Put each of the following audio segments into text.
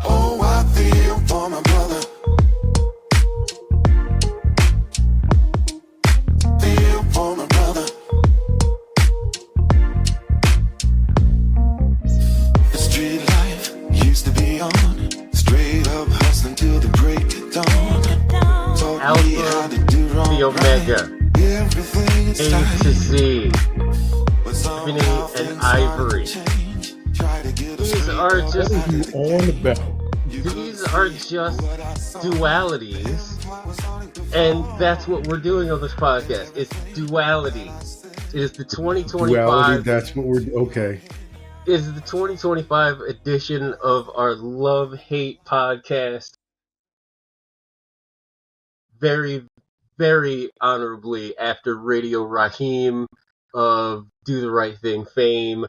Oh, I feel for my brother. Feel for my brother. The street life used to be on. Straight up hustling till the break of dawn. Taught me how to do wrong, the Omega, right. Everything is A to Z, Ebony and Ivory. These are just dualities, and that's what we're doing on this podcast. It's duality. It is the 2025. Duality. That's what we're okay. Is the 2025 edition of our love-hate podcast. Very, very honorably after Radio Raheem of Do the Right Thing fame.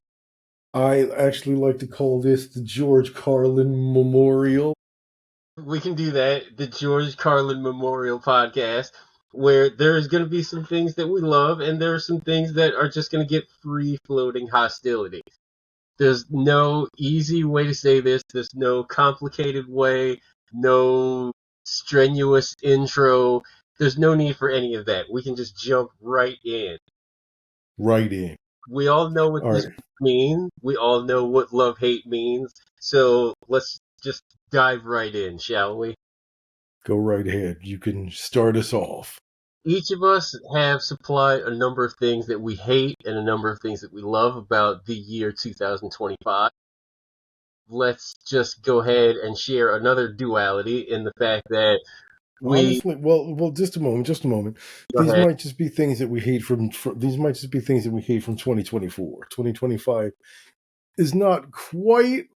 I actually like to call this the George Carlin Memorial. We can do that, the George Carlin Memorial podcast, where there's going to be some things that we love, and there are some things that are just going to get free-floating hostility. There's no easy way to say this. There's no complicated way, no strenuous intro. There's no need for any of that. We can just jump right in. Right in. We all know what this means. We all know what love-hate means. So let's just dive right in, shall we? Go right ahead. You can start us off. Each of us have supplied a number of things that we hate and a number of things that we love about the year 2025. Let's just go ahead and share another duality in the fact that honestly, well, just a moment. These might just be things that we hate from 2024. 2025 is not quite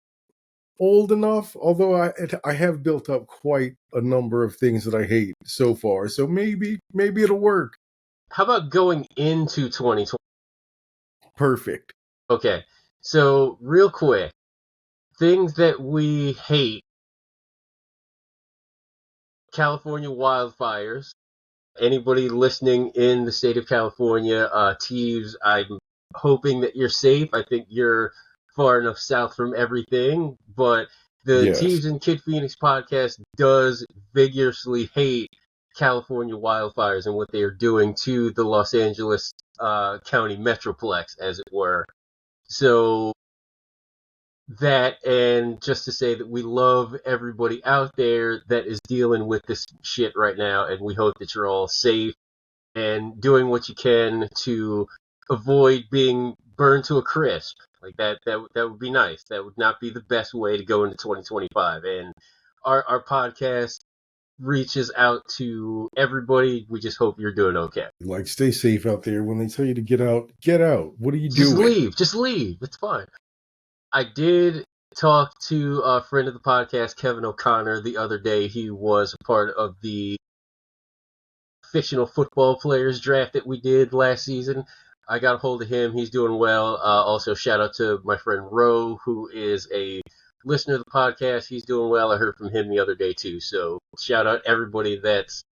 old enough, although I have built up quite a number of things that I hate so far. So maybe it'll work. How about going into 2020? Perfect. Okay, so real quick, things that we hate. California wildfires. Anybody listening in the state of California, Teebs, I'm hoping that you're safe. I think you're far enough south from everything, but the Teebs and KidPhoenix podcast does vigorously hate California wildfires and what they are doing to the Los Angeles County Metroplex, as it were. So that, and just to say that we love everybody out there that is dealing with this shit right now, and we hope that you're all safe and doing what you can to avoid being burned to a crisp. Like that would be nice. That would not be the best way to go into 2025. And our podcast reaches out to everybody. We just hope you're doing okay. Like, stay safe out there. When they tell you to get out, get out. What are you doing? Just leave. It's fine. I did talk to a friend of the podcast, Kevin O'Connor, the other day. He was a part of the fictional football players draft that we did last season. I got a hold of him. He's doing well. Also, shout out to my friend Ro, who is a listener of the podcast. He's doing well. I heard from him the other day, too. So shout out everybody that's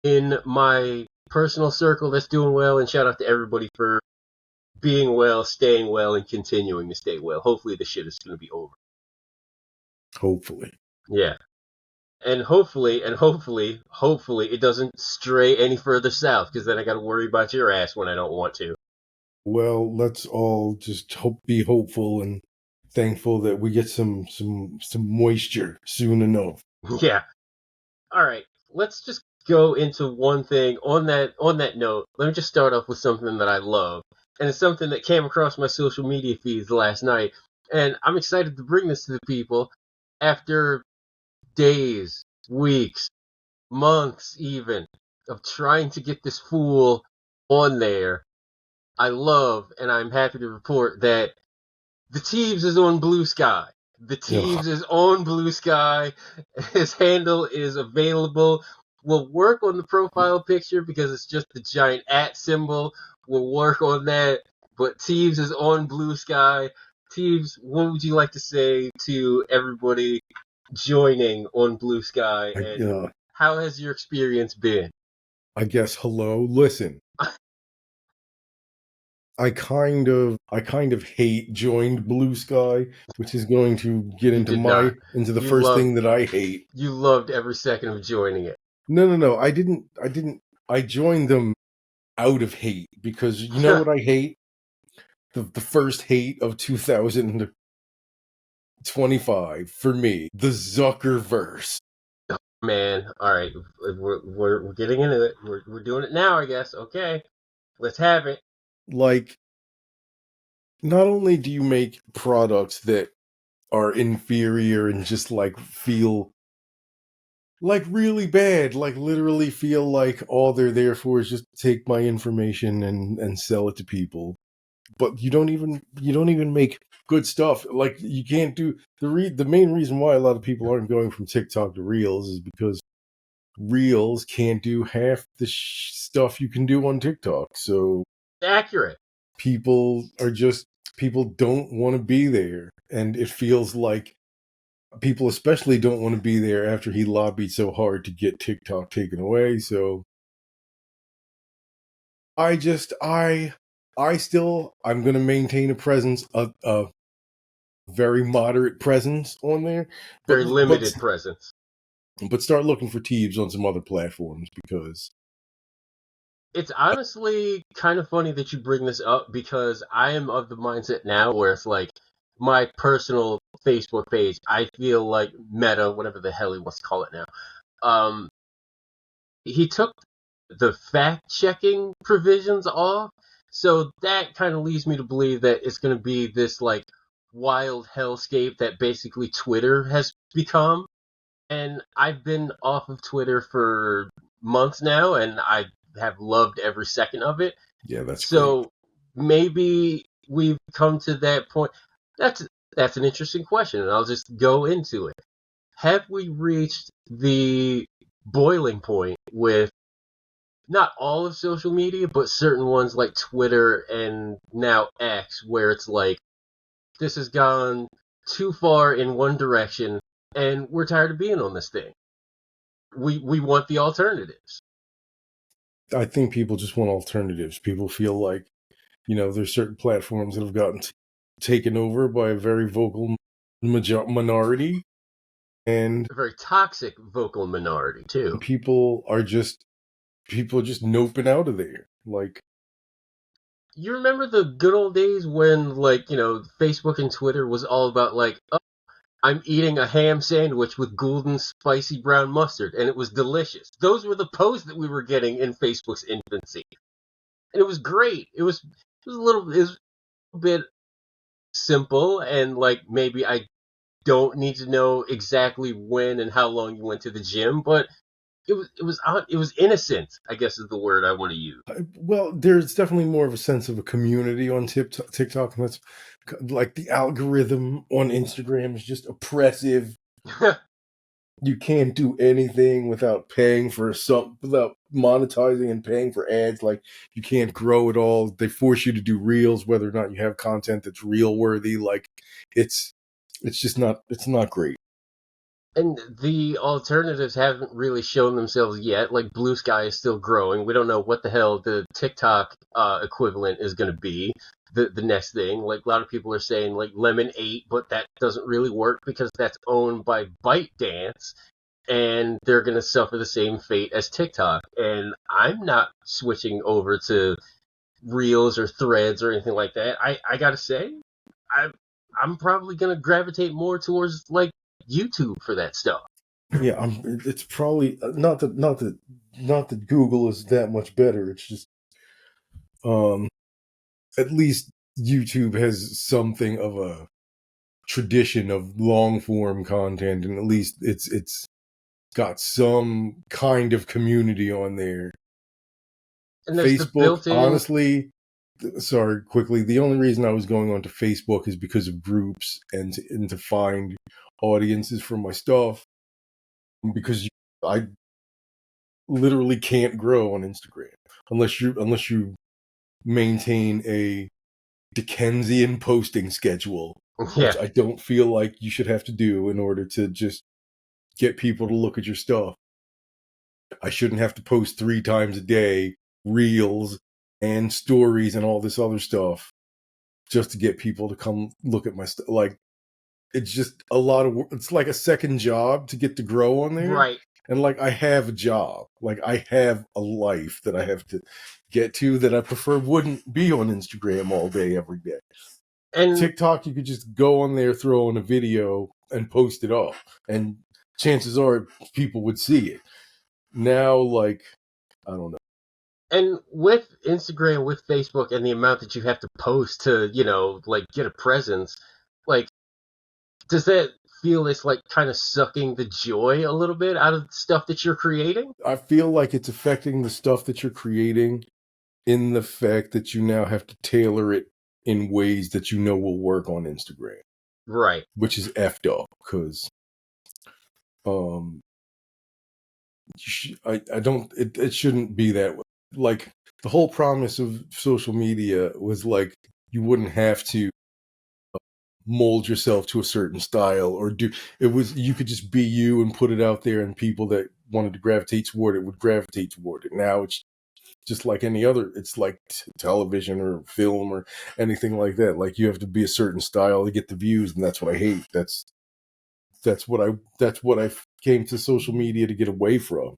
in my personal circle that's doing well, and shout out to everybody for being well, staying well, and continuing to stay well. Hopefully the shit is going to be over. Hopefully. Yeah. And hopefully it doesn't stray any further south, because then I got to worry about your ass when I don't want to. Well, let's all just be hopeful and thankful that we get some moisture soon enough. Yeah. All right. Let's just go into one thing on that note. Let me just start off with something that I love, and it's something that came across my social media feeds last night, and I'm excited to bring this to the people after days, weeks, months even, of trying to get this fool on there. I love, and I'm happy to report that the Teebs is on Blue Sky. The Teebs is on Blue Sky. His handle is available. We'll work on the profile picture because it's just the giant @ symbol. We'll work on that. But Teebs is on Blue Sky. Teebs, what would you like to say to everybody joining on Blue Sky? And how has your experience been? I guess hello. Listen. I kind of hate joined Blue Sky, which is going to get You into did not. into the You first loved thing that I hate. you loved every second of joining it. No. I joined them out of hate because you know what I hate? The first hate of 2025 for me, the Zuckerverse. Man, all right, we're getting into it. We're doing it now, I guess. Okay, let's have it. Like, not only do you make products that are inferior and just like feel like really bad, like literally feel like all they're there for is just take my information and sell it to people. But you don't even make good stuff. Like you can't do the main reason why a lot of people aren't going from TikTok to Reels is because Reels can't do half the stuff you can do on TikTok. So Accurate. people are just people don't want to be there, and it feels like people especially don't want to be there after he lobbied so hard to get TikTok taken away. So I'm going to maintain a presence, a very moderate presence on there, Very limited presence. but start looking for Teebs on some other platforms because It's honestly kind of funny that you bring this up because I am of the mindset now where it's like my personal Facebook page, I feel like Meta, whatever the hell he wants to call it now, um, he took the fact checking provisions off. So that kind of leads me to believe that it's going to be this like wild hellscape that basically Twitter has become. And I've been off of Twitter for months now, and I have loved every second of it. yeah, that's great. So maybe we've come to that point. That's an interesting question, and I'll just go into it. Have we reached the boiling point with not all of social media, but certain ones like Twitter and now X, where it's like this has gone too far in one direction, and we're tired of being on this thing. We want the alternatives. I think people just want alternatives. People feel like, there's certain platforms that have gotten taken over by a very vocal minority, and A very toxic vocal minority too. people are just noping out of there. Like, You remember the good old days when, like, Facebook and Twitter was all about, like, oh, I'm eating a ham sandwich with golden spicy brown mustard, and it was delicious. Those were the posts that we were getting in Facebook's infancy. And it was great. It was a bit simple, and, like, maybe I don't need to know exactly when and how long you went to the gym, but it was innocent, I guess is the word I want to use. well, there's definitely more of a sense of a community on TikTok, and that's like the algorithm on Instagram is just oppressive. You can't do anything without without monetizing and paying for ads. Like you can't grow at all. They force you to do reels, whether or not you have content that's reel worthy. Like it's it's not great. And the alternatives haven't really shown themselves yet. Like Blue Sky is still growing. We don't know what the hell the TikTok equivalent is going to be. The next thing, like a lot of people are saying, like Lemon 8, but that doesn't really work because that's owned by ByteDance, and they're going to suffer the same fate as TikTok. And I'm not switching over to Reels or Threads or anything like that. I gotta say, I I'm probably going to gravitate more towards like YouTube for that stuff. Yeah, it's probably not that Google is that much better. It's just um, at least YouTube has something of a tradition of long form content, and at least it's got some kind of community on there. And there's the Facebook, built-in. honestly, sorry, quickly, the only reason I was going on to Facebook is because of groups and to find audiences for my stuff. Because I literally can't grow on Instagram unless you maintain a Dickensian posting schedule, Yeah, which I don't feel like you should have to do in order to just get people to look at your stuff. I shouldn't have to post 3 times a day reels and stories and all this other stuff just to get people to come look at my stuff. Like, it's just a lot of work. It's like a second job to get to grow on there. Right. And like, I have a job. Like, I have a life that I have to get to that I prefer wouldn't be on Instagram all day, every day. And TikTok, you could just go on there, throw in a video, and post it up. And chances are people would see it. Now, like, I don't know. And with Instagram, with Facebook, and the amount that you have to post to, like, get a presence, like, does that feel it's like kind of sucking the joy a little bit out of the stuff that you're creating? I feel like it's affecting the stuff that you're creating in the fact that you now have to tailor it in ways that you know will work on Instagram. Right. Which is effed up, because I don't, it shouldn't be that way. Like, the whole promise of social media was like, you wouldn't have to mold yourself to a certain style or you could just be you and put it out there, and people that wanted to gravitate toward it would gravitate toward it. Now it's just like any other, it's like television or film or anything like that. Like, you have to be a certain style to get the views, and that's what I hate. That's what I came to social media to get away from.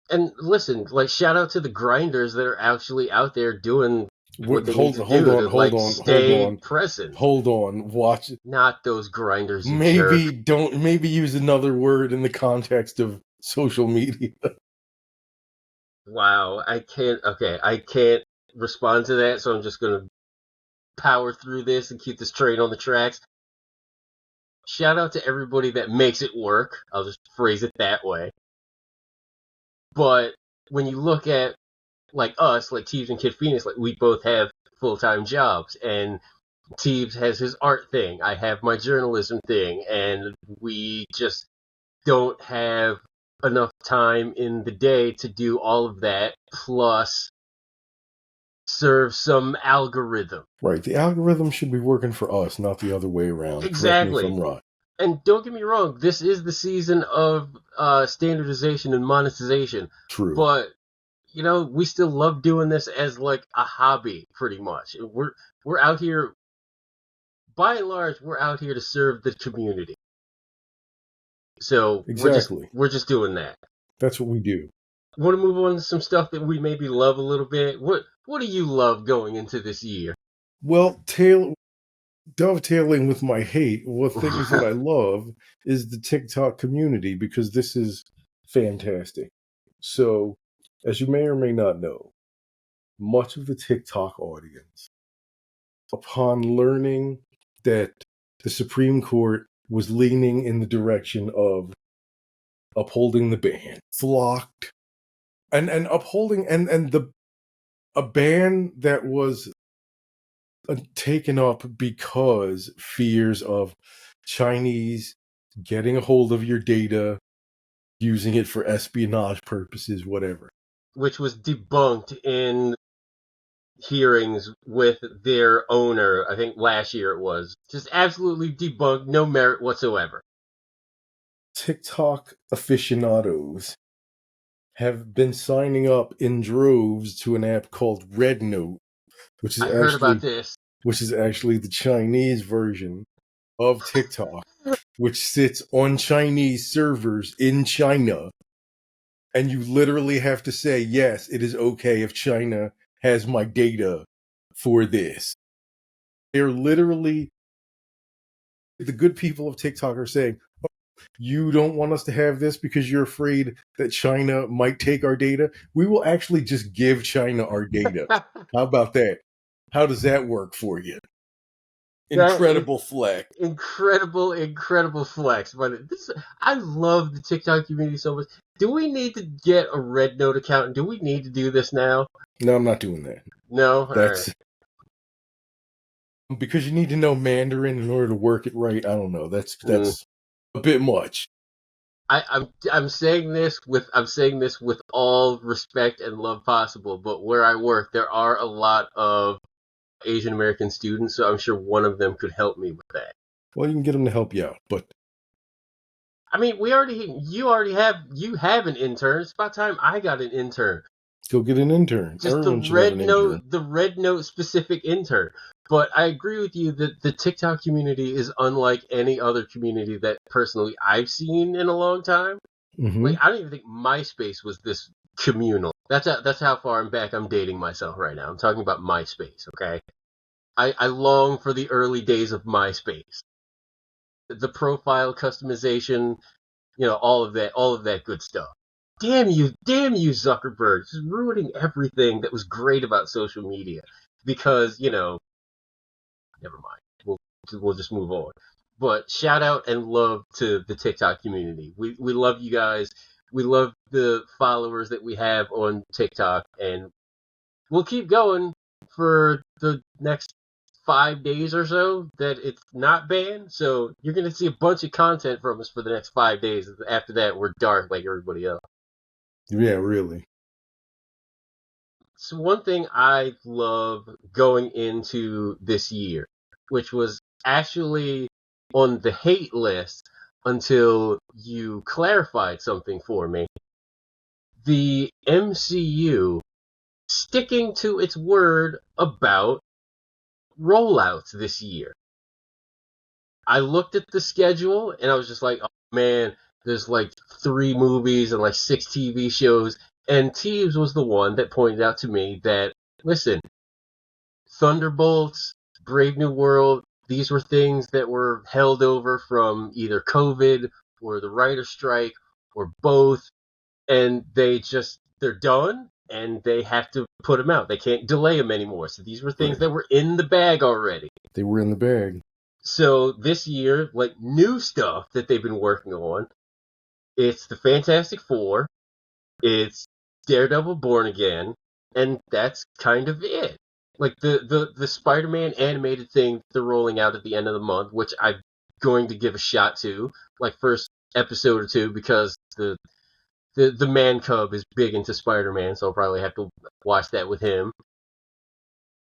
And listen, like, shout out to the grinders that are actually out there doing what they need to Hold do on, to, hold like, on, stay hold on. present. Hold on, watch it. Not those grinders, you Maybe jerk. don't, maybe use another word in the context of social media. Wow, I can't respond to that, so I'm just gonna power through this and keep this train on the tracks. Shout out to everybody that makes it work. I'll just phrase it that way. But when you look at, like, us, like Teebs and KidPhoenix, like, we both have full-time jobs, and Teebs has his art thing, I have my journalism thing, and we just don't have enough time in the day to do all of that, plus serve some algorithm. Right, the algorithm should be working for us, not the other way around. Exactly. Correct me if I'm wrong. And don't get me wrong, this is the season of standardization and monetization. True. But, we still love doing this as, like, a hobby, pretty much. We're out here, by and large, we're out here to serve the community. So Exactly. we're just doing that. That's what we do. Want to move on to some stuff that we maybe love a little bit? What do you love going into this year? Well, dovetailing with my hate, what things that I love is the TikTok community, because this is fantastic. So, as you may or may not know, much of the TikTok audience, upon learning that the Supreme Court was leaning in the direction of upholding the ban, flocked and upholding a ban that was taken up because fears of Chinese getting a hold of your data, using it for espionage purposes, whatever. Which was debunked in hearings with their owner, I think last year it was. Just absolutely debunked, no merit whatsoever. TikTok aficionados have been signing up in droves to an app called Red Note, which is heard about this. Which is actually the Chinese version of TikTok, which sits on Chinese servers in China. And you literally have to say, yes, it is okay if China has my data for this. They're literally, the good people of TikTok are saying, oh, you don't want us to have this because you're afraid that China might take our data? We will actually just give China our data. How about that? How does that work for you? Incredible flex. Incredible flex. But I love the TikTok community so much. Do we need to get a Red Note account? Do we need to do this now? No, I'm not doing that. No? That's right. Because you need to know Mandarin in order to work it right. I don't know. That's a bit much. I'm saying this with all respect and love possible, but where I work, there are a lot of Asian American students, so I'm sure one of them could help me with that. Well, you can get them to help you out, but I mean, you have an intern. It's about time I got an intern. Go get an intern. Just Everyone should have an intern. the red note specific intern. But I agree with you that the TikTok community is unlike any other community that personally I've seen in a long time. Mm-hmm. Like, I don't even think MySpace was this communal. That's how far I'm dating myself right now. I'm talking about MySpace, okay? I long for the early days of MySpace. The profile customization, all of that good stuff. Damn you, Zuckerberg, just ruining everything that was great about social media. Because, never mind. We'll just move on. But shout out and love to the TikTok community. We love you guys. We love the followers that we have on TikTok, and we'll keep going for the next 5 days or so that it's not banned. So you're going to see a bunch of content from us for the next 5 days. After that, we're dark like everybody else. Yeah, really. So one thing I love going into this year, which was actually on the hate list until you clarified something for me, the MCU sticking to its word about rollouts this year. I looked at the schedule and I was just like, oh man, there's like 3 movies and like 6 TV shows. And Teebs was the one that pointed out to me that, listen, Thunderbolts, Brave New World, these were things that were held over from either COVID or the writer's strike or both. And they're done and they have to put them out. They can't delay them anymore. So these were things that were in the bag already. They were in the bag. So this year, like, new stuff that they've been working on, it's the Fantastic Four, it's Daredevil Born Again, and that's kind of it. Like the Spider-Man animated thing they're rolling out at the end of the month, which I'm going to give a shot to, like first episode or two, because the man cub is big into Spider-Man, so I'll probably have to watch that with him.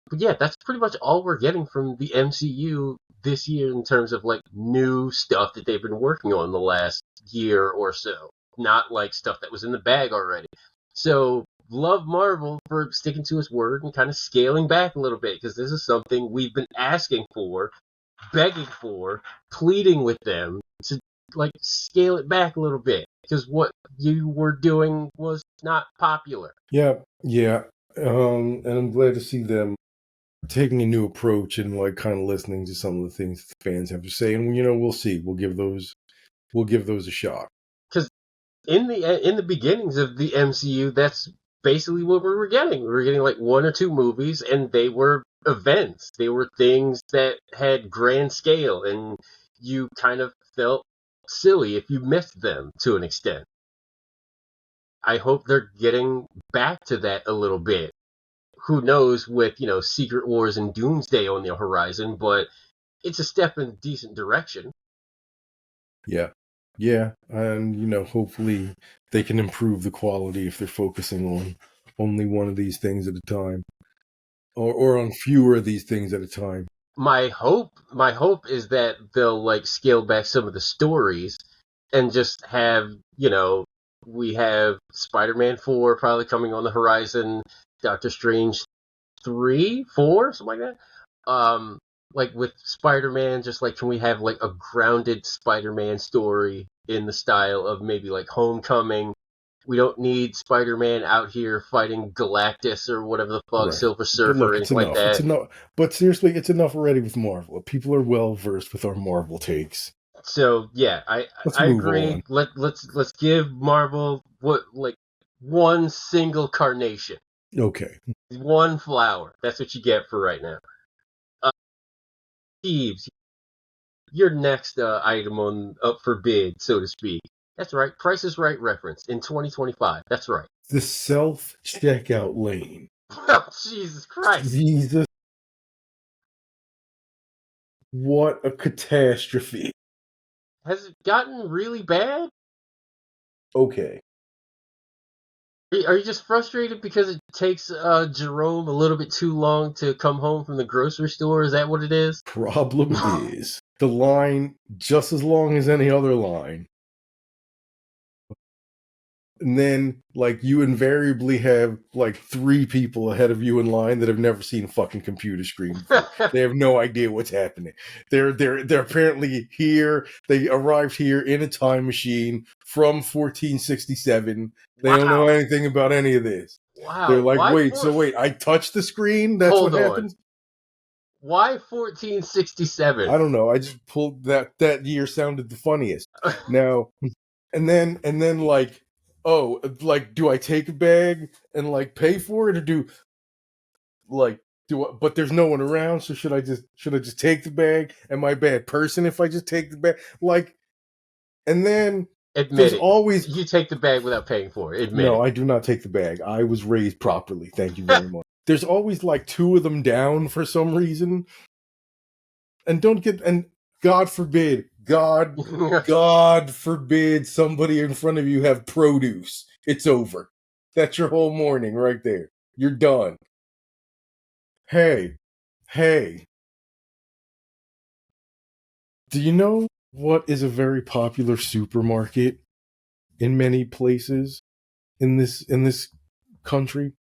But yeah, that's pretty much all we're getting from the MCU this year in terms of like new stuff that they've been working on the last year or so. Not like stuff that was in the bag already. So love Marvel for sticking to its word and kind of scaling back a little bit, because this is something we've been asking for, begging for, pleading with them to like scale it back a little bit, because what you were doing was not popular. Yeah. And I'm glad to see them taking a new approach and like kind of listening to some of the things the fans have to say. And we'll see. We'll give those a shot. Because in the beginnings of the MCU, that's basically what we were getting. We were getting like 1 or 2 movies, and they were events. They were things that had grand scale, and you kind of felt silly if you missed them to an extent. I hope they're getting back to that a little bit. Who knows with, Secret Wars and Doomsday on the horizon, but it's a step in a decent direction. Yeah. And, hopefully they can improve the quality if they're focusing on only one of these things at a time, or on fewer of these things at a time. My hope is that they'll like scale back some of the stories and just have, we have Spider-Man 4 probably coming on the horizon, Doctor Strange 3, 4, something like that. Like with Spider-Man, just like, can we have like a grounded Spider-Man story in the style of maybe like Homecoming? We don't need Spider-Man out here fighting Galactus or whatever the fuck, Right. Silver Surfer, or anything like that. It's enough. But seriously, it's enough already with Marvel. People are well versed with our Marvel takes. So yeah, I agree. Let's give Marvel one single carnation. Okay. One flower. That's what you get for right now. Teebs, your next item up for bid, so to speak. That's right. Price is Right reference in 2025. That's right. The self-checkout lane. Oh, Jesus Christ. Jesus. What a catastrophe. Has it gotten really bad? Okay. Are you just frustrated because it takes Jerome a little bit too long to come home from the grocery store? Is that what it is? Problem is, the line just as long as any other line. And then, like, you invariably have, like, 3 people ahead of you in line that have never seen a fucking computer screen before. They have no idea what's happening. They're apparently here. They arrived here in a time machine from 1467. They don't know Wow. anything about any of this. Wow. They're like, Why wait, I touched the screen? That's Hold what on. happens? Why 1467? I don't know. I just pulled that year sounded the funniest. Now, and then like, oh, like, do I take a bag and like pay for it, or but there's no one around, so should I just take the bag? Am I a bad person if I just take the bag? Like, and then Admit there's it. always You take the bag without paying for it. Admit no, it. I do not take the bag. I was raised properly. Thank you very much. There's always like 2 of them down for some reason. And God forbid, God forbid somebody in front of you have produce. It's over. That's your whole morning right there. You're done. Hey. Do you know what is a very popular supermarket in many places in this country?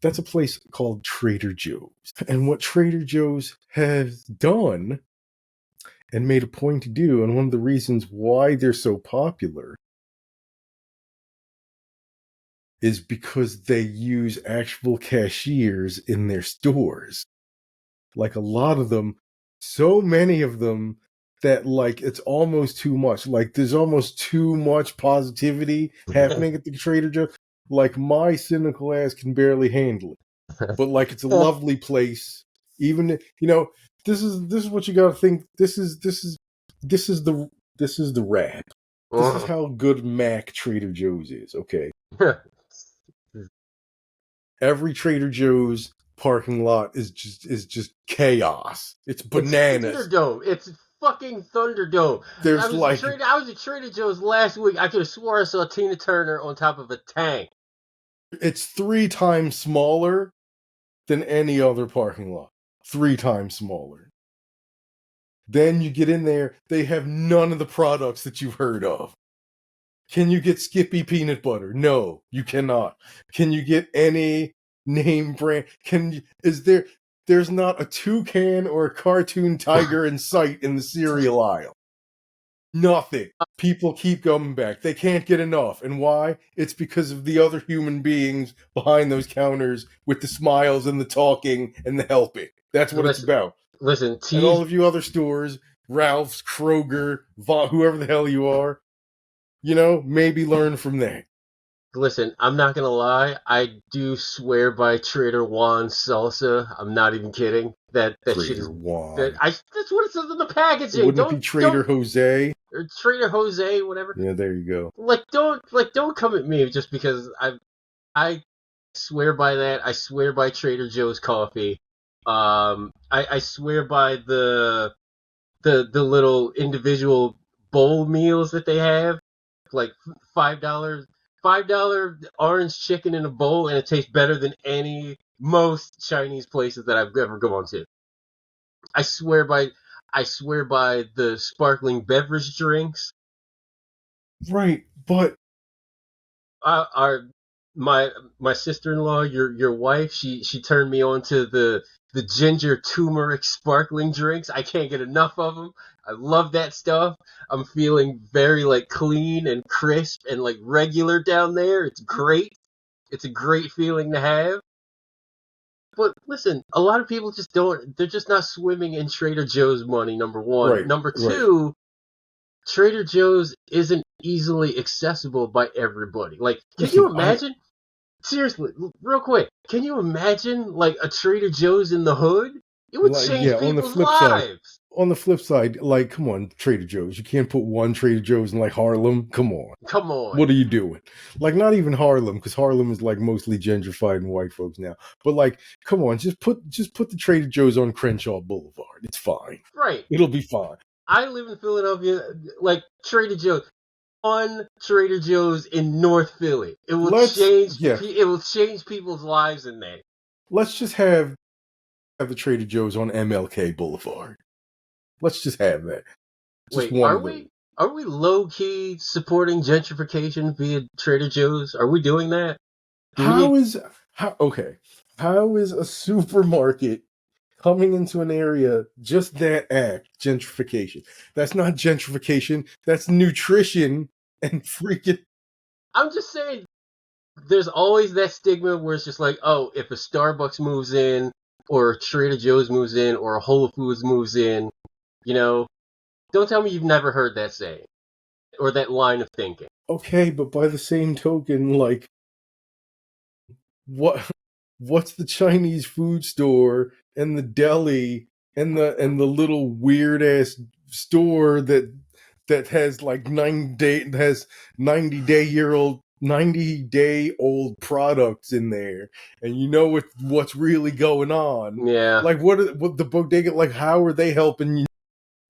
That's a place called Trader Joe's. And what Trader Joe's has done and made a point to do, and one of the reasons why they're so popular, is because they use actual cashiers in their stores. Like, a lot of them, so many of them, that like it's almost too much. Like, there's almost too much positivity happening at the Trader Joe's. Like, my cynical ass can barely handle it. But like, it's a lovely place. Even, this is what you gotta think. This is the rap. This is how good Mac Trader Joe's is, okay? Every Trader Joe's parking lot is just chaos. It's bananas. It's Thunderdome. It's fucking Thunderdome. There's I was at Trader Joe's last week. I could have swore I saw Tina Turner on top of a tank. It's 3 times smaller than any other parking lot. 3 times smaller. Then you get in there, they have none of the products that you've heard of. Can you get Skippy peanut butter? No, you cannot. Can you get any name brand? There's not a toucan or a cartoon tiger in sight in the cereal aisle. Nothing. People keep coming back. They can't get enough. And why? It's because of the other human beings behind those counters with the smiles and the talking and the helping. That's what it's about. Listen, and all of you other stores, Ralph's, Kroger, whoever the hell you are, maybe learn from that. Listen, I'm not gonna lie. I do swear by Trader Juan's salsa. I'm not even kidding. That shit is Juan. that's what it says in the packaging. Wouldn't it be Trader Jose? Or Trader Jose, whatever. Yeah, there you go. Don't come at me just because I swear by that. I swear by Trader Joe's coffee. I swear by the little individual bowl meals that they have, like $5 orange chicken in a bowl, and it tastes better than most Chinese places that I've ever gone to. I swear by the sparkling beverage drinks. Right, but my sister-in-law, your wife, she turned me on to the ginger turmeric sparkling drinks. I can't get enough of them. I love that stuff. I'm feeling very like clean and crisp and like regular down there. It's great. It's a great feeling to have. But listen, a lot of people they're just not swimming in Trader Joe's money, number one. Right, Number two, Trader Joe's isn't easily accessible by everybody. Like, can you imagine? Seriously, real quick, can you imagine like a Trader Joe's in the hood? It would change people's lives. On the flip side, like, come on, Trader Joe's. You can't put one Trader Joe's in like Harlem. Come on. What are you doing? Like, not even Harlem, because Harlem is like mostly gentrified and white folks now. But like, come on, just put the Trader Joe's on Crenshaw Boulevard. It's fine. Right. It'll be fine. I live in Philadelphia. Like, Trader Joe's. On Trader Joe's in North Philly. It will change people's lives in there. Let's just have the Trader Joe's on MLK Boulevard. Let's just have that. Wait, are we? Are we low-key supporting gentrification via Trader Joe's? Are we doing that? How is a supermarket coming into an area just that act gentrification? That's not gentrification. That's nutrition and freaking. I'm just saying, there's always that stigma where it's just like, oh, if a Starbucks moves in, or a Trader Joe's moves in, or a Whole Foods moves in, don't tell me you've never heard that saying, or that line of thinking. Okay, but by the same token, like, what's the Chinese food store and the deli and the little weird ass store that has like 90-day-old products in there, and you know what's really going on. Yeah. Like, what the bodega, like, how are they helping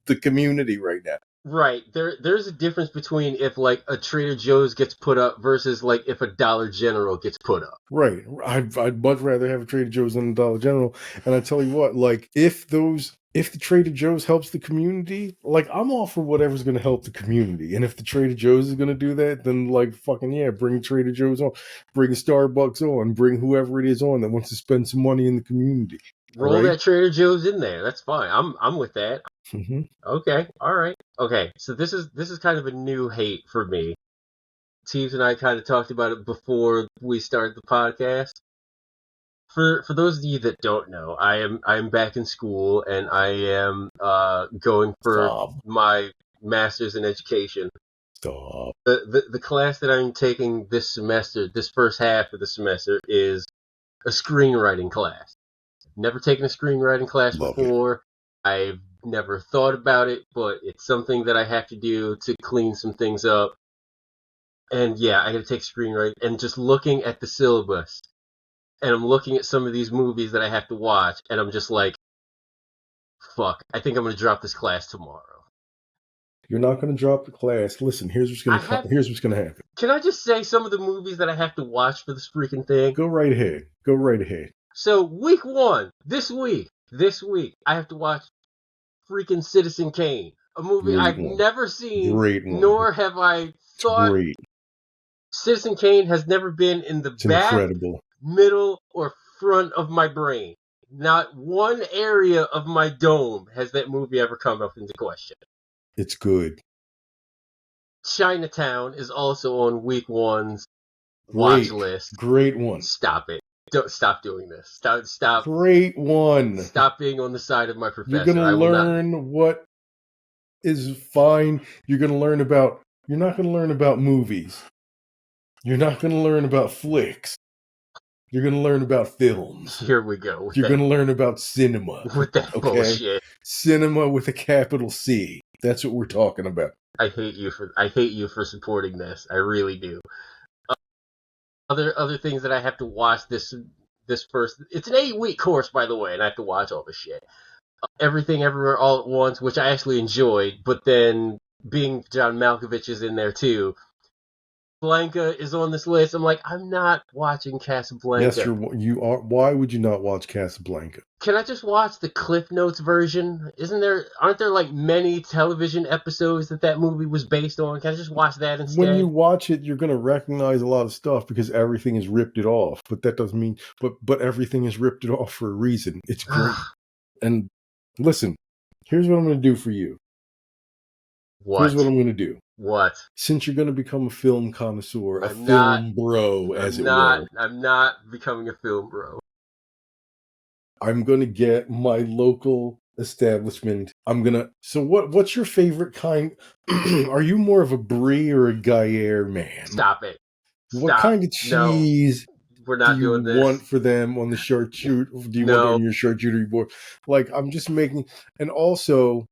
the community right now? Right. There's a difference between if like a Trader Joe's gets put up versus like if a Dollar General gets put up. Right. I'd much rather have a Trader Joe's than a Dollar General. And I tell you what, like, if the Trader Joe's helps the community, like, I'm all for whatever's going to help the community. And if the Trader Joe's is going to do that, then, like, fucking yeah, bring Trader Joe's on, bring Starbucks on, bring whoever it is on that wants to spend some money in the community. Roll that Trader Joe's in there. That's fine. I'm with that. Mm-hmm. Okay. All right. Okay. So this is kind of a new hate for me. Teebs and I kind of talked about it before we started the podcast. For those of you that don't know, I'm back in school and I am going for my master's in education. Stop. The class that I'm taking this semester, this first half of the semester, is a screenwriting class. Never taken a screenwriting class before. I've never thought about it, but it's something that I have to do to clean some things up. And yeah, I got to take screenwriting. And just looking at the syllabus, and I'm looking at some of these movies that I have to watch, and I'm just like, fuck, I think I'm going to drop this class tomorrow. You're not going to drop the class. Listen, here's what's going to happen. Can I just say some of the movies that I have to watch for this freaking thing? Go right ahead. So week 1, this week, I have to watch freaking Citizen Kane, a movie I've never seen, nor have I thought. Great. Citizen Kane has never been in the back, middle, or front of my brain. Not one area of my dome has that movie ever come up into question. It's good. Chinatown is also on week 1's watch list. Great one. Stop it. Don't stop doing this. Stop. Great one. Stop being on the side of my professor. You're going to learn what is fine. You're not going to learn about movies. You're not going to learn about flicks. You're going to learn about films. Here we go. You're going to learn about cinema. With that bullshit. Cinema with a capital C. That's what we're talking about. I hate you for supporting this. I really do. Other things that I have to watch this first. It's an 8-week course, by the way, and I have to watch all this shit. Everything Everywhere All at Once, which I actually enjoyed, but then being John Malkovich is in there too. Casablanca is on this list. I'm like, I'm not watching Casablanca. Yes, you are. Why would you not watch Casablanca? Can I just watch the Cliff Notes version? Aren't there like many television episodes that movie was based on? Can I just watch that instead? When you watch it, you're going to recognize a lot of stuff because everything is ripped it off. But that doesn't mean, but everything is ripped it off for a reason. It's great. And listen, here's what I'm going to do for you. What? Here's what I'm going to do. What? Since you're going to become a film connoisseur, film bro, as it were. I'm not becoming a film bro. I'm going to get my local establishment. So what's your favorite kind? Are you more of a brie or a Gruyere man? Stop it. What kind of cheese we're not do you want for them on the charcuterie? Do you want on your charcuterie board? Like, I'm just making, and also,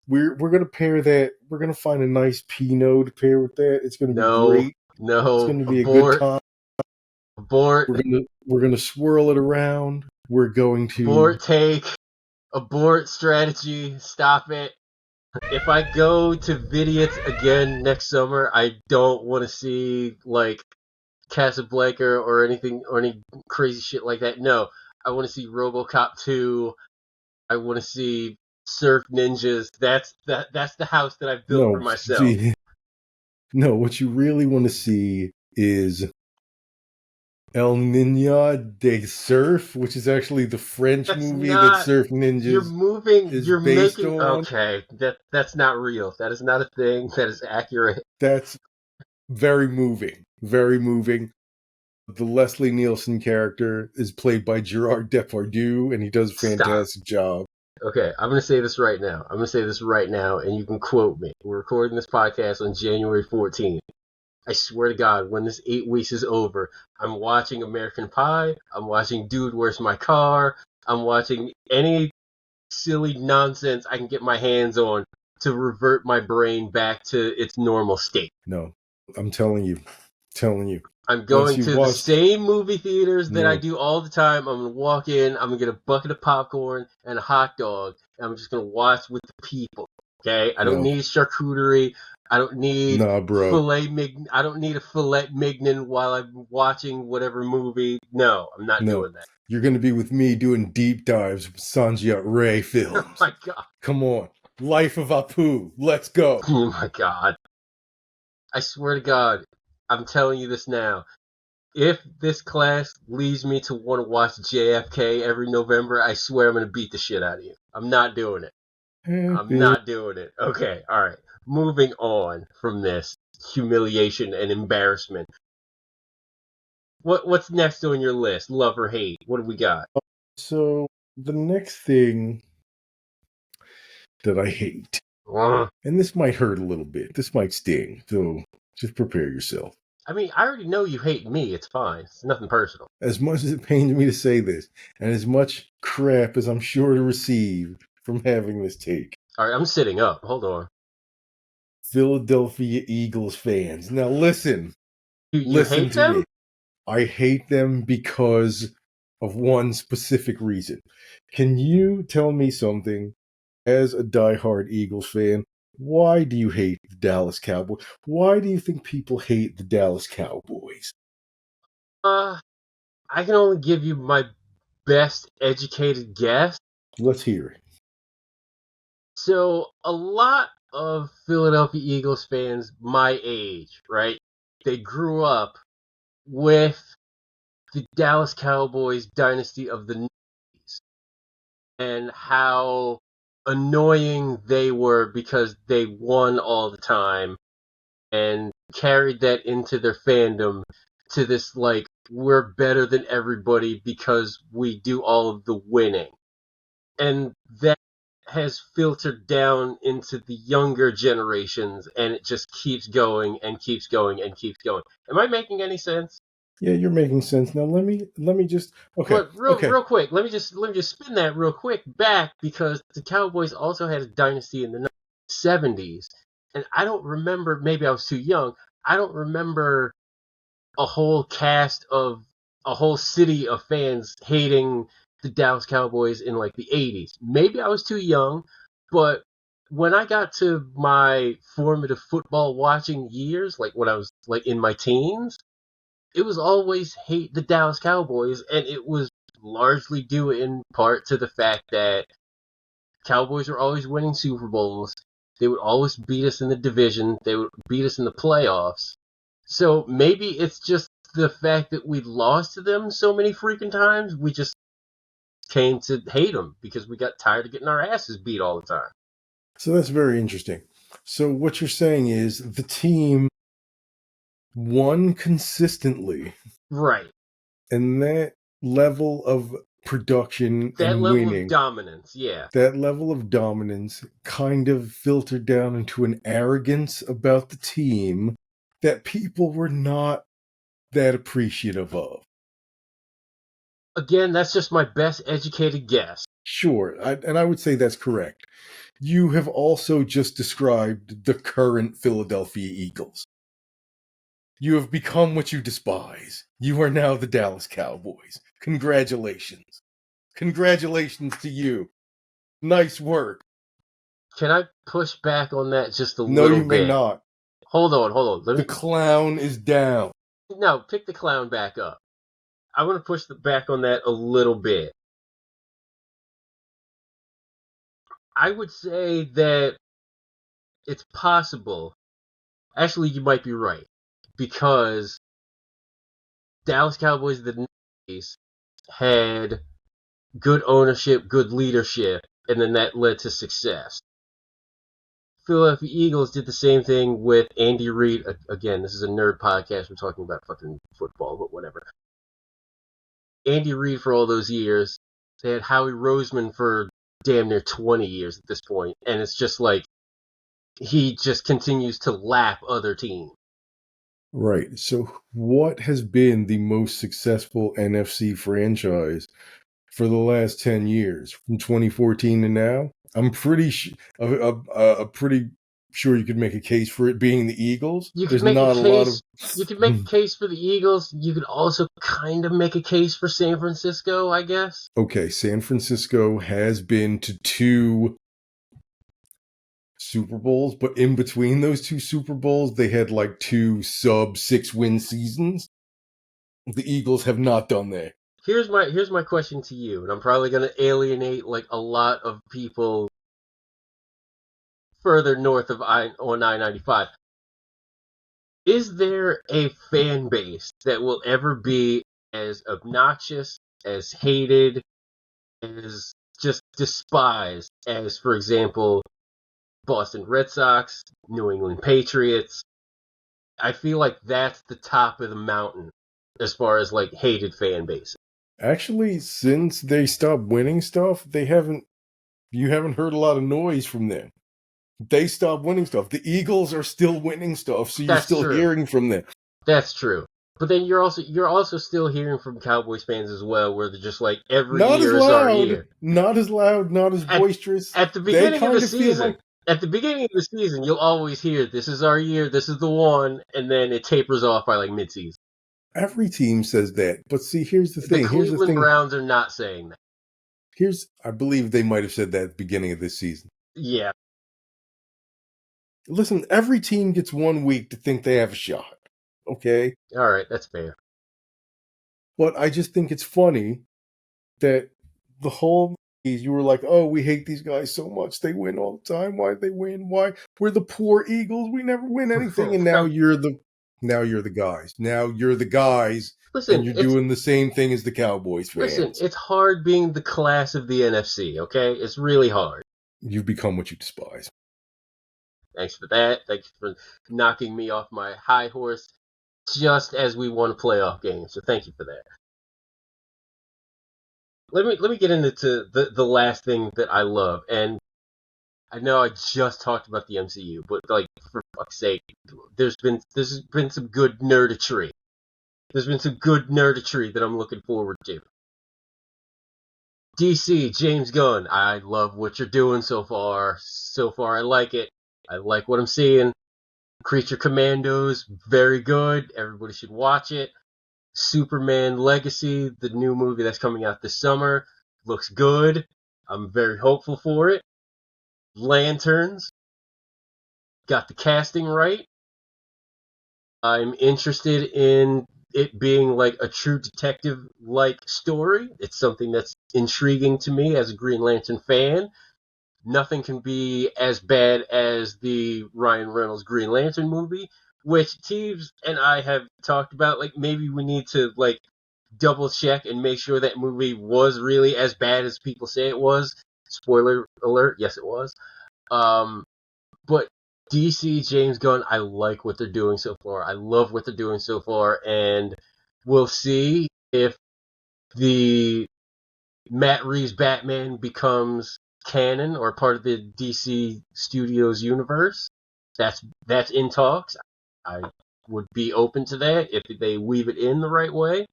we're going to pair that. We're going to find a nice Pinot to pair with that. It's going to be great. No, it's going to be a good time. Abort. We're going to swirl it around. We're going to abort strategy. Stop it. If I go to Vidiot again next summer, I don't want to see like Casablanca or anything or any crazy shit like that. No, I want to see RoboCop 2. I want to see surf ninjas. That's the house that I've built for No, myself. no, what you really want to see is El Niño de Surf, which is actually the French That's movie that not. Surf You're Ninjas moving. is You're based making. on. Okay, that's not real. That is not a thing. That is accurate. That's very moving. Very moving. The Leslie Nielsen character is played by Gerard Depardieu, and he does a Stop. fantastic job. Okay, I'm gonna say this right now. I'm gonna say this right now, and you can quote me. We're recording this podcast on January 14th. I swear to God, when this 8 weeks is over, I'm watching American Pie. I'm watching Dude, Where's My Car? I'm watching any silly nonsense I can get my hands on to revert my brain back to its normal state. No, I'm telling you. I'm Once going you to the watch, same movie theaters that I no, do all the time. I'm going to walk in, I'm going to get a bucket of popcorn and a hot dog, and I'm just going to watch with the people. Okay? I don't no, need charcuterie. I don't need nah, bro. I don't need a filet mignon while I'm watching whatever movie. No, I'm not No. doing that. You're going to be with me doing deep dives with Sanjay Ray Oh films. my God. Come on. Life of Apu. Let's go. Oh my God. I swear to God, I'm telling you this now. If this class leads me to want to watch JFK every November, I swear I'm going to beat the shit out of you. I'm not doing it. I'm Happy. not doing it. Okay, alright. Moving on from this humiliation and embarrassment. What's next on your list? Love or hate? What do we got? So, the next thing that I hate, and this might hurt a little bit, this might sting, so just prepare yourself. I mean, I already know you hate me. It's fine. It's nothing personal. As much as it pains me to say this, and as much crap as I'm sure to receive from having this take, Alright, I'm sitting up. Hold on. Philadelphia Eagles fans. Now listen You hate to me. them? I hate them because of one specific reason. Can you tell me something, as a diehard Eagles fan? Why do you hate the Dallas Cowboys? Why do you think people hate the Dallas Cowboys? I can only give you my best educated guess. Let's hear it. So, a lot of Philadelphia Eagles fans my age, right? They grew up with the Dallas Cowboys dynasty of the 90s and how annoying they were because they won all the time and carried that into their fandom to this like we're better than everybody because we do all of the winning. And that has filtered down into the younger generations and it just keeps going and keeps going and keeps going. Am I making any sense? Yeah, you're making sense. Now let me just okay. But real quick, let me just spin that real quick back because the Cowboys also had a dynasty in the 70s, and I don't remember. Maybe I was too young. I don't remember a whole cast of a whole city of fans hating the Dallas Cowboys in like the 80s. Maybe I was too young, but when I got to my formative football watching years, like when I was like in my teens, it was always hate the Dallas Cowboys, and it was largely due in part to the fact that Cowboys were always winning Super Bowls. They would always beat us in the division. They would beat us in the playoffs. So maybe it's just the fact that we lost to them so many freaking times. We just came to hate them because we got tired of getting our asses beat all the time. So that's very interesting. So what you're saying is the team won consistently, Right. and that level of production That and level of winning, dominance, yeah. that level of dominance kind of filtered down into an arrogance about the team that people were not that appreciative of. Again, that's just my best educated guess. Sure, and I would say that's correct. You have also just described the current Philadelphia Eagles. You have become what you despise. You are now the Dallas Cowboys. Congratulations. Congratulations to you. Nice work. Can I push back on that just a No, little you may bit? not. Hold on. The clown is down. No, pick the clown back up. I want to push back on that a little bit. I would say that it's possible. Actually, you might be right. Because Dallas Cowboys in the 90s had good ownership, good leadership, and then that led to success. Philadelphia Eagles did the same thing with Andy Reid. Again, this is a nerd podcast. We're talking about fucking football, but whatever. Andy Reid for all those years. They had Howie Roseman for damn near 20 years at this point, and it's just like he just continues to lap other teams. Right. So, what has been the most successful NFC franchise for the last 10 years, from 2014 to now? I'm pretty pretty sure you could make a case for it being the Eagles. You could There's make a not a lot case. of You could make a case for the Eagles. You could also kind of make a case for San Francisco, I guess. Okay, San Francisco has been to 2 Super Bowls, but in between those 2 Super Bowls, they had like 2 sub 6-win seasons. The Eagles have not done that. Here's my question to you, and I'm probably going to alienate like a lot of people further north of on I-95. Is there a fan base that will ever be as obnoxious, as hated, as just despised as, for example, Boston Red Sox, New England Patriots? I feel like that's the top of the mountain as far as like hated fan base. Actually, since they stopped winning stuff, you haven't heard a lot of noise from them. They stopped winning stuff. The Eagles are still winning stuff, so you're That's still true. hearing from them. That's true. But then you're also still hearing from Cowboys fans as well, where they're just like every Not year as is our loud, year. not as loud, not as boisterous. At the They beginning of the kind of feel season, like at the beginning of the season, you'll always hear this is our year, this is the one, and then it tapers off by like midseason. every team says that. But see, here's the The thing. Here's the Cleveland thing. Browns are not saying that. I believe they might have said that at the beginning of this season. Yeah. Listen, every team gets 1 week to think they have a shot. Okay? All right, that's fair. But I just think it's funny that the whole you were like, oh, we hate these guys so much. They win all the time. Why did they win? Why? We're the poor Eagles. We never win anything. And now you're the guys. Now you're the guys. Listen, and you're doing the same thing as the Cowboys fans. Listen, it's hard being the class of the NFC, okay? It's really hard. You've become what you despise. Thanks for that. Thanks for knocking me off my high horse just as we won a playoff game. So thank you for that. Let me get into the last thing that I love. And I know I just talked about the MCU, but like for fuck's sake, there's been some good nerditry. There's been some good nerditry that I'm looking forward to. DC, James Gunn, I love what you're doing so far. So far, I like it. I like what I'm seeing. Creature Commandos, very good. Everybody should watch it. Superman Legacy, the new movie that's coming out this summer, looks good. I'm very hopeful for it. Lanterns, got the casting right. I'm interested in it being like a true detective-like story. It's something that's intriguing to me as a Green Lantern fan. Nothing can be as bad as the Ryan Reynolds Green Lantern movie, which Teebs and I have talked about. Like, maybe we need to like double check and make sure that movie was really as bad as people say it was. Spoiler alert, yes it was. But DC, James Gunn, I like what they're doing so far. I love what they're doing so far, and we'll see if the Matt Reeves Batman becomes canon or part of the DC Studios universe. That's in talks. I would be open to that if they weave it in the right way.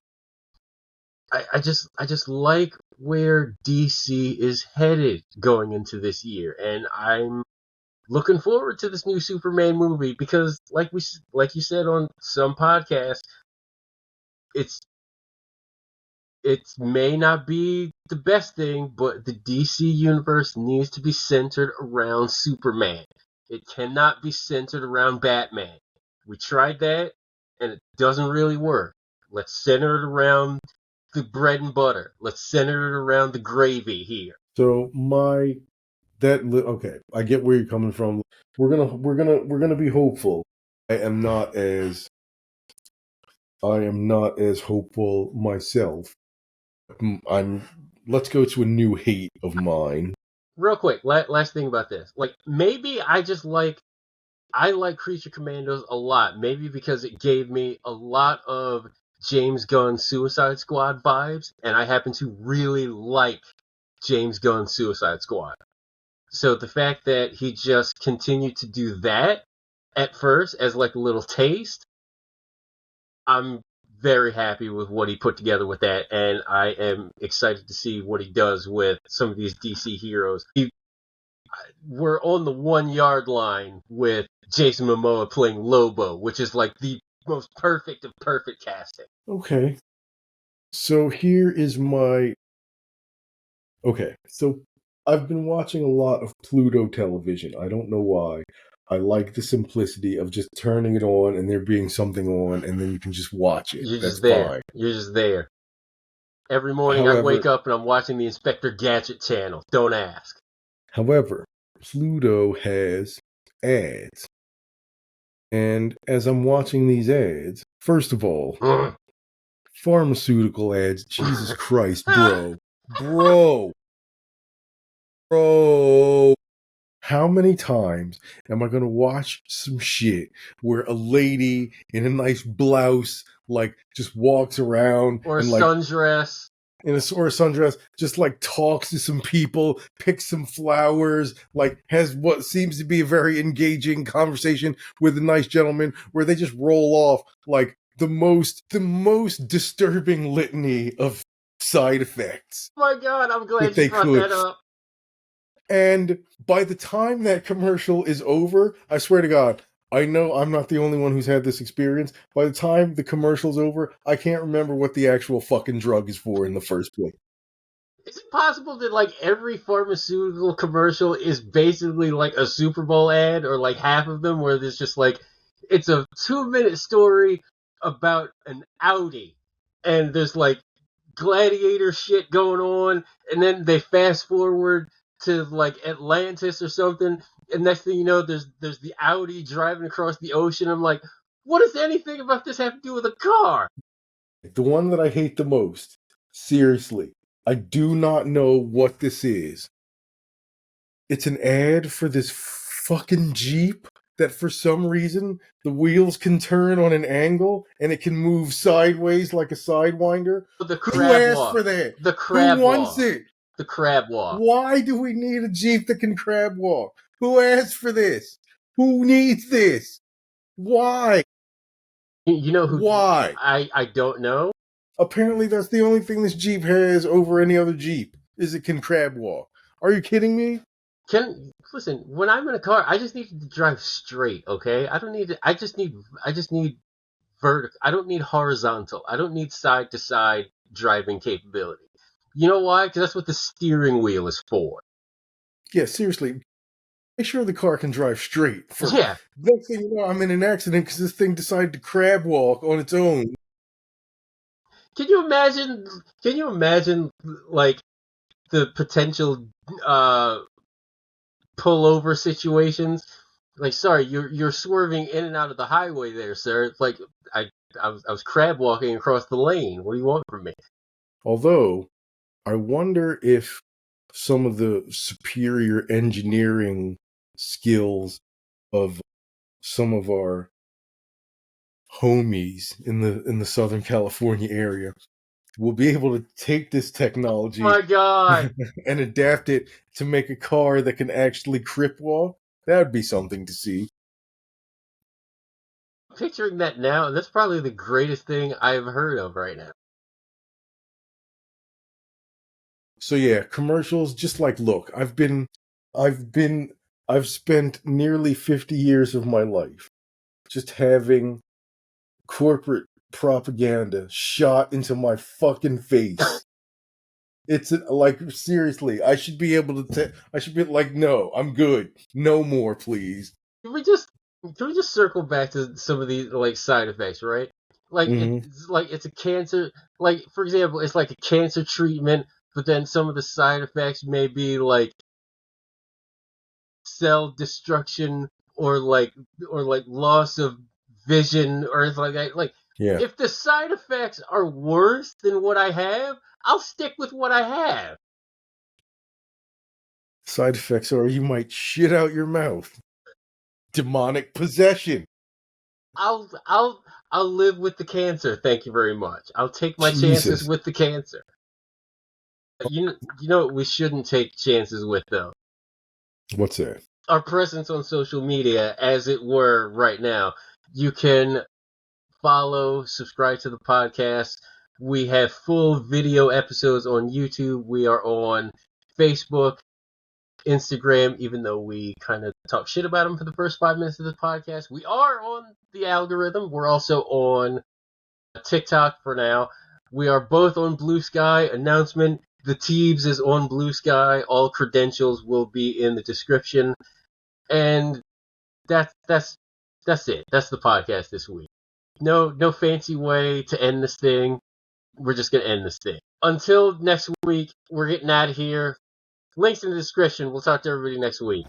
I just like where DC is headed going into this year, and I'm looking forward to this new Superman movie because, like you said on some podcasts, it may not be the best thing, but the DC universe needs to be centered around Superman. It cannot be centered around Batman. We tried that, and it doesn't really work. Let's center it around the bread and butter. Let's center it around the gravy here. So my Okay, I get where you're coming from. We're gonna be hopeful. I am not as hopeful myself. I'm. Let's go to a new hate of mine. Real quick, last thing about this. Like, maybe I like Creature Commandos a lot. Maybe because it gave me a lot of James Gunn Suicide Squad vibes, and I happen to really like James Gunn Suicide Squad. So the fact that he just continued to do that at first as like a little taste, I'm very happy with what he put together with that, and I am excited to see what he does with some of these DC heroes. We're on the 1 yard line with Jason Momoa playing Lobo, which is like the most perfect of perfect casting. Okay, so here is my. Okay, so I've been watching a lot of Pluto television. I don't know why. I like the simplicity of just turning it on and there being something on, and then you can just watch it. You're That's just there. fine. You're just there. Every morning I However, wake up and I'm watching the Inspector Gadget channel. Don't ask. however, Pluto has ads. And as I'm watching these ads, first of all, pharmaceutical ads, Jesus Christ, bro. Bro. How many times am I going to watch some shit where a lady in a nice blouse, like, just walks around Or a and, like, sundress. or a sundress, just like talks to some people, picks some flowers, like has what seems to be a very engaging conversation with a nice gentleman, where they just roll off like the most disturbing litany of side effects Oh my god, I'm glad that you they brought could. that up. And by the time that commercial is over, I swear to God, I know I'm not the only one who's had this experience. By the time the commercial's over, I can't remember what the actual fucking drug is for in the first place. Is it possible that like every pharmaceutical commercial is basically like a Super Bowl ad, or like half of them, where there's just like it's a 2 minute story about an Audi, and there's like gladiator shit going on, and then they fast forward to like Atlantis or something, and next thing you know, there's the Audi driving across the ocean. I'm like, what does anything about this have to do with a car? The one that I hate the most, seriously, I do not know what this is. It's an ad for this fucking Jeep that for some reason the wheels can turn on an angle and it can move sideways like a sidewinder. The Who crab asked walk. for that? The Who crab wants walk. it? The crab walk. Why do we need a Jeep that can crab walk? Who asked for this? Who needs this? Why? You know who? Why? I don't know. Apparently that's the only thing this Jeep has over any other Jeep, is it can crab walk. Are you kidding me? Can listen, when I'm in a car, I just need to drive straight, okay? I don't need to, I just need vertical. I don't need horizontal. I don't need side to side driving capability. You know why? Because that's what the steering wheel is for. Yeah, seriously. Make sure the car can drive straight first. Yeah. Next thing you know, I'm in an accident because this thing decided to crab walk on its own. Can you imagine? Can you imagine like the potential pullover situations? Like, sorry, you're swerving in and out of the highway there, sir. It's like I was crab walking across the lane. What do you want from me? Although, I wonder if some of the superior engineering skills of some of our homies in the Southern California area will be able to take this technology Oh my god. and adapt it to make a car that can actually crip walk. That would be something to see. Picturing that now, and that's probably the greatest thing I've heard of right now. So yeah, commercials, just like, look, I've spent nearly 50 years of my life just having corporate propaganda shot into my fucking face. It's like, seriously, I should be able to I should be like, no, I'm good. No more, please. Can we just circle back to some of these like side effects, right? Like Mm-hmm. it's a cancer, like for example, it's like a cancer treatment, but then some of the side effects may be like cell destruction or loss of vision or anything like that. Like, Yeah. if the side effects are worse than what I have, I'll stick with what I have. Side effects are you might shit out your mouth. Demonic possession. I'll live with the cancer. Thank you very much. I'll take my chances Jesus. with the cancer. You know what we shouldn't take chances with, though? What's that? Our presence on social media, as it were, right now. You can follow, subscribe to the podcast. We have full video episodes on YouTube. We are on Facebook, Instagram, even though we kind of talk shit about them for the first 5 minutes of the podcast. We are on the algorithm. We're also on TikTok for now. We are both on Blue Sky. Announcement: the Teebs is on Blue Sky. All credentials will be in the description. And that's it. That's the podcast this week. No fancy way to end this thing. We're just gonna end this thing. Until next week, we're getting out of here. Links in the description. We'll talk to everybody next week.